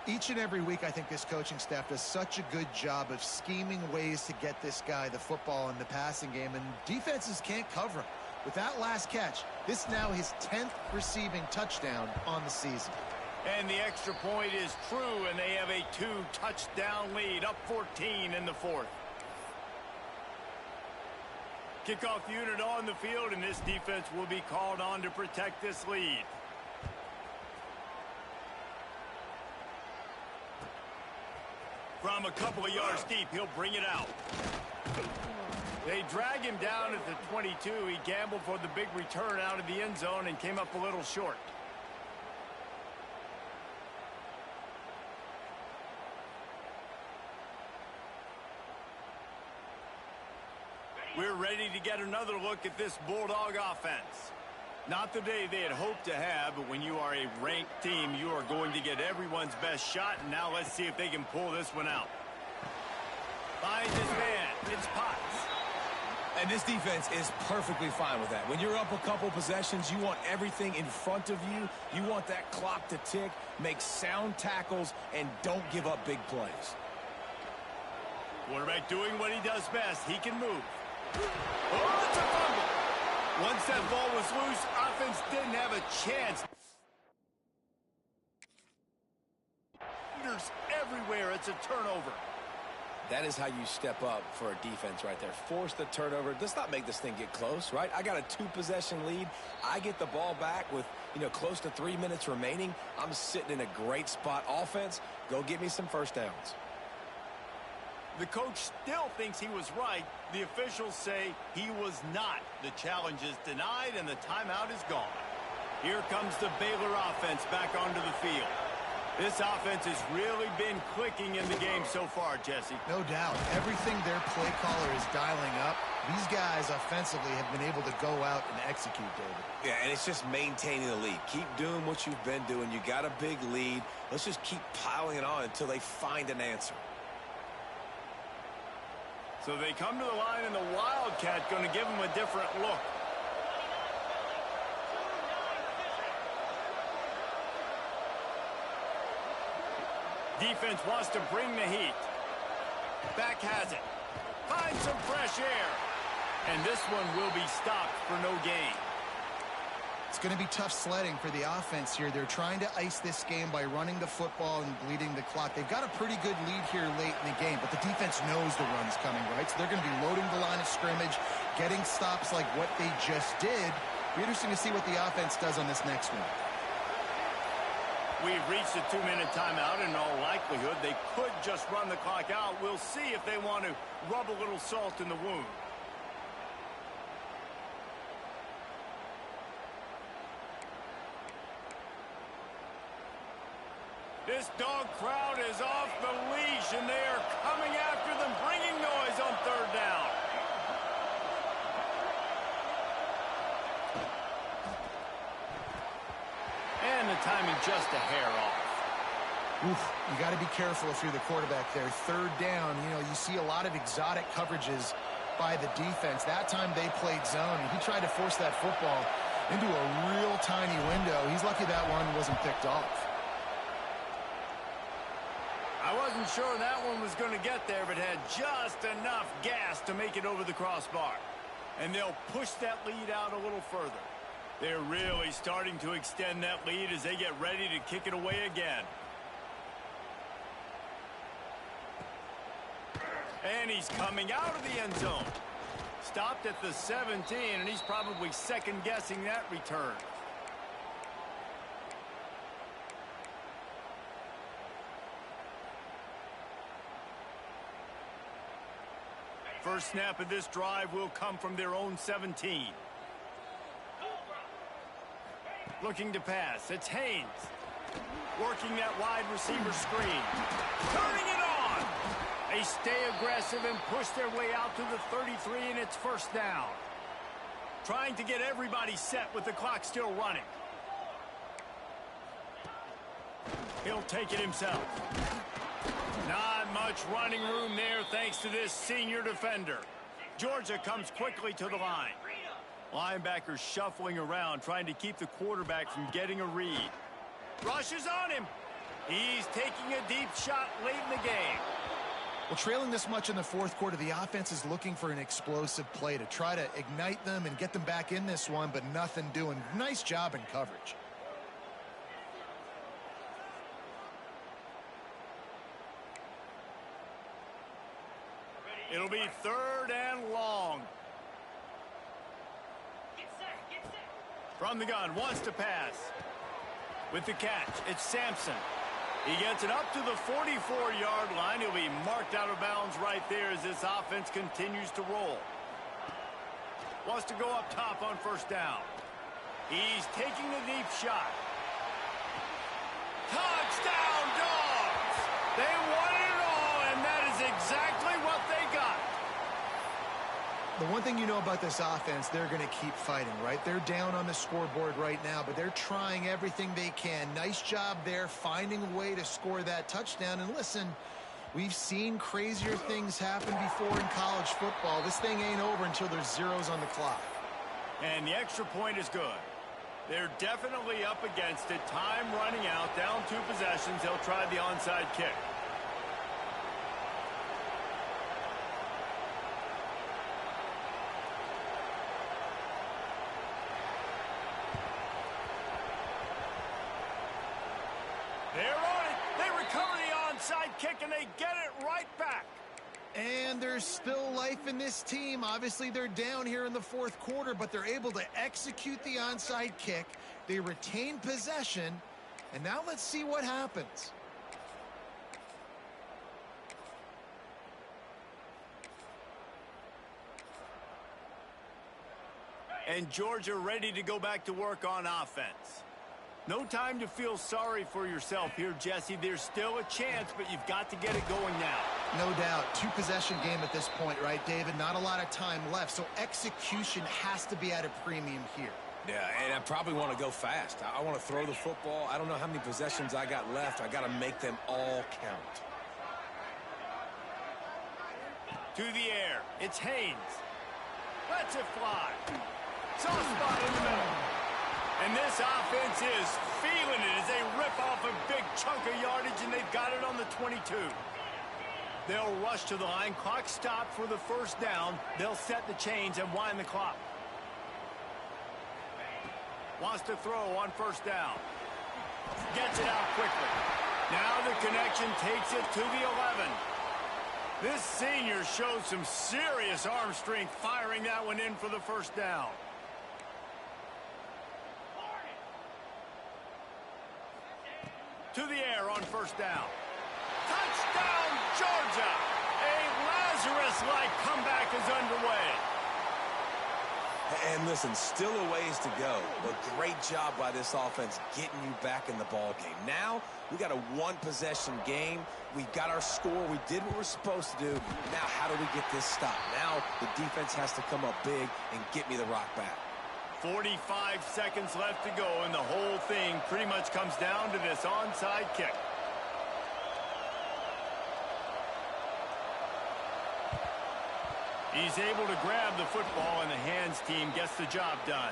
Each and every week, I think this coaching staff does such a good job of scheming ways to get this guy the football in the passing game, and defenses can't cover him. With that last catch, this now his 10th receiving touchdown on the season. And the extra point is true, and they have a 2-touchdown lead, up 14 in the 4th. Kickoff unit on the field, and this defense will be called on to protect this lead. From a couple of yards deep, he'll bring it out. They drag him down at the 22. He gambled for the big return out of the end zone and came up a little short. We're ready to get another look at this Bulldog offense. Not the day they had hoped to have, but when you are a ranked team, you are going to get everyone's best shot, and now let's see if they can pull this one out. Finds his man. It's Potts. And this defense is perfectly fine with that. When you're up a couple possessions, you want everything in front of you. You want that clock to tick, make sound tackles, and don't give up big plays. Quarterback doing what he does best. He can move. Oh, it's a fumble. Once that ball was loose, offense didn't have a chance. Leaders everywhere. It's a turnover. That is how you step up for a defense right there. Force the turnover. Let's not make this thing get close, right? I got a 2-possession lead. I get the ball back with, close to 3 minutes remaining. I'm sitting in a great spot. Offense, go get me some first downs. The coach still thinks he was right. The officials say he was not. The challenge is denied, and the timeout is gone. Here comes the Baylor offense back onto the field. This offense has really been clicking in the game so far, Jesse. No doubt. Everything their play caller is dialing up, these guys offensively have been able to go out and execute, David. Yeah, and it's just maintaining the lead. Keep doing what you've been doing. You got a big lead. Let's just keep piling it on until they find an answer. So they come to the line, and the Wildcat going to give them a different look. Defense wants to bring the heat. Back has it. Finds some fresh air. And this one will be stopped for no gain. It's going to be tough sledding for the offense here. They're trying to ice this game by running the football and bleeding the clock. They've got a pretty good lead here late in the game, but the defense knows the run's coming, right? So they're going to be loading the line of scrimmage, getting stops like what they just did. It'll be interesting to see what the offense does on this next one. We've reached a 2-minute timeout, and in all likelihood, they could just run the clock out. We'll see if they want to rub a little salt in the wound. This dog crowd is off the leash, and they are coming after them, bringing noise on third down. And the timing just a hair off. Oof, you got to be careful if you're the quarterback there. Third down, you see a lot of exotic coverages by the defense. That time they played zone, and he tried to force that football into a real tiny window. He's lucky that one wasn't picked off. I wasn't sure that one was going to get there, but had just enough gas to make it over the crossbar. And they'll push that lead out a little further. They're really starting to extend that lead as they get ready to kick it away again. And he's coming out of the end zone. Stopped at the 17, and he's probably second-guessing that return. First snap of this drive will come from their own 17. Looking to pass. It's Haynes. Working that wide receiver screen. Turning it on. They stay aggressive and push their way out to the 33, and it's first down. Trying to get everybody set with the clock still running. He'll take it himself. Not much running room there thanks to this senior defender. Georgia comes quickly to the line. Linebackers shuffling around, trying to keep the quarterback from getting a read. Rushes on him. He's taking a deep shot late in the game. Well, trailing this much in the fourth quarter, the offense is looking for an explosive play to try to ignite them and get them back in this one, but nothing doing. Nice job in coverage. It'll be third and long. From the gun, wants to pass. With the catch, it's Sampson. He gets it up to the 44-yard line. He'll be marked out of bounds right there as this offense continues to roll. Wants to go up top on first down. He's taking the deep shot. Touchdown, Dogs! They won it all, and that is exactly what they got. The one thing you know about this offense, they're going to keep fighting, right? They're down on the scoreboard right now, but they're trying everything they can. Nice job there, finding a way to score that touchdown. And listen, we've seen crazier things happen before in college football. This thing ain't over until there's zeros on the clock. And the extra point is good. They're definitely up against it. Time running out, down 2 possessions. They'll try the onside kick. They're on it. They recover the onside kick, and they get it right back. And there's still life in this team. Obviously, they're down here in the fourth quarter, but they're able to execute the onside kick. They retain possession. And now let's see what happens. And Georgia ready to go back to work on offense. No time to feel sorry for yourself here, Jesse. There's still a chance, but you've got to get it going now. No doubt. 2-possession game at this point, right, David? Not a lot of time left, so execution has to be at a premium here. Yeah, and I probably want to go fast. I want to throw the football. I don't know how many possessions I got left. I got to make them all count. To the air. It's Haynes. Lets it fly. Soft spot in the middle. And this offense is feeling it as they rip off a big chunk of yardage, and they've got it on the 22. They'll rush to the line. Clock stopped for the first down. They'll set the chains and wind the clock. Wants to throw on first down. Gets it out quickly. Now the connection takes it to the 11. This senior shows some serious arm strength firing that one in for the first down. To the air on first down. Touchdown, Georgia! A Lazarus-like comeback is underway. And listen, still a ways to go, but great job by this offense getting you back in the ball game. Now we got a one-possession game. We got our score. We did what we're supposed to do. Now how do we get this stopped? Now the defense has to come up big and get me the rock back. 45 seconds left to go, and the whole thing pretty much comes down to this onside kick. He's able to grab the football, and the hands team gets the job done.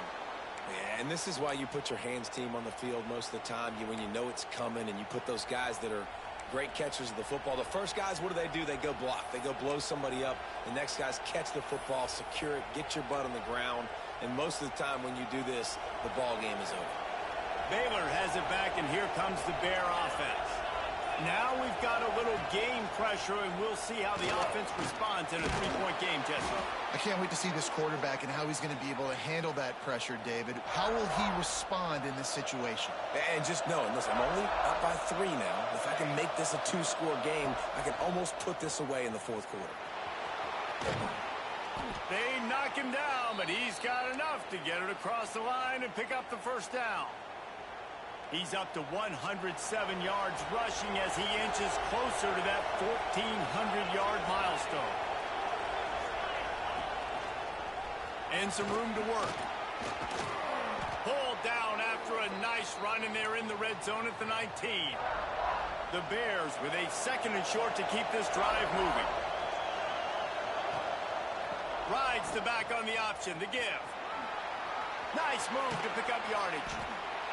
Yeah, and this is why you put your hands team on the field most of the time. When you know it's coming, and you put those guys that are great catchers of the football. The first guys, what do? They go block. They go blow somebody up. The next guys catch the football, secure it, get your butt on the ground. And most of the time when you do this, the ball game is over. Baylor has it back, and here comes the Bear offense. Now we've got a little game pressure, and we'll see how the offense responds in a three-point game, Jesse. I can't wait to see this quarterback and how he's going to be able to handle that pressure, David. How will he respond in this situation? And just know, and listen, I'm only up by 3 now. If I can make this a 2-score game, I can almost put this away in the fourth quarter. They knock him down, but he's got enough to get it across the line and pick up the first down. He's up to 107 yards rushing as he inches closer to that 1,400-yard milestone. And some room to work. Pulled down after a nice run, and they're in the red zone at the 19. The Bears with a 2nd and short to keep this drive moving. Rides the back on the option, the give. Nice move to pick up yardage.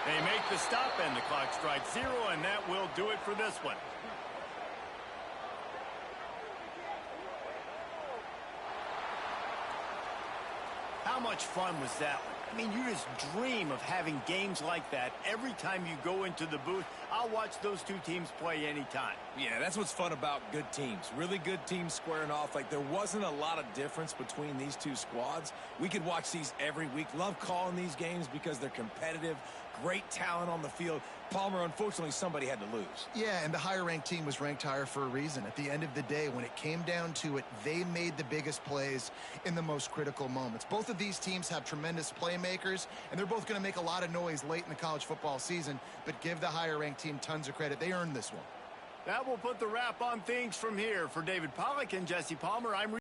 They make the stop, and the clock strikes 0, and that will do it for this one. How much fun was that one? I mean, you just dream of having games like that every time you go into the booth. I'll watch those two teams play anytime. Yeah, that's what's fun about good teams. Really good teams squaring off. Like, there wasn't a lot of difference between these two squads. We could watch these every week. Love calling these games because they're competitive. Great talent on the field. Palmer, unfortunately, somebody had to lose. Yeah, and the higher-ranked team was ranked higher for a reason. At the end of the day, when it came down to it, they made the biggest plays in the most critical moments. Both of these teams have tremendous playmakers, and they're both going to make a lot of noise late in the college football season, but give the higher-ranked team tons of credit. They earned this one. That will put the wrap on things from here. For David Pollack and Jesse Palmer, I'm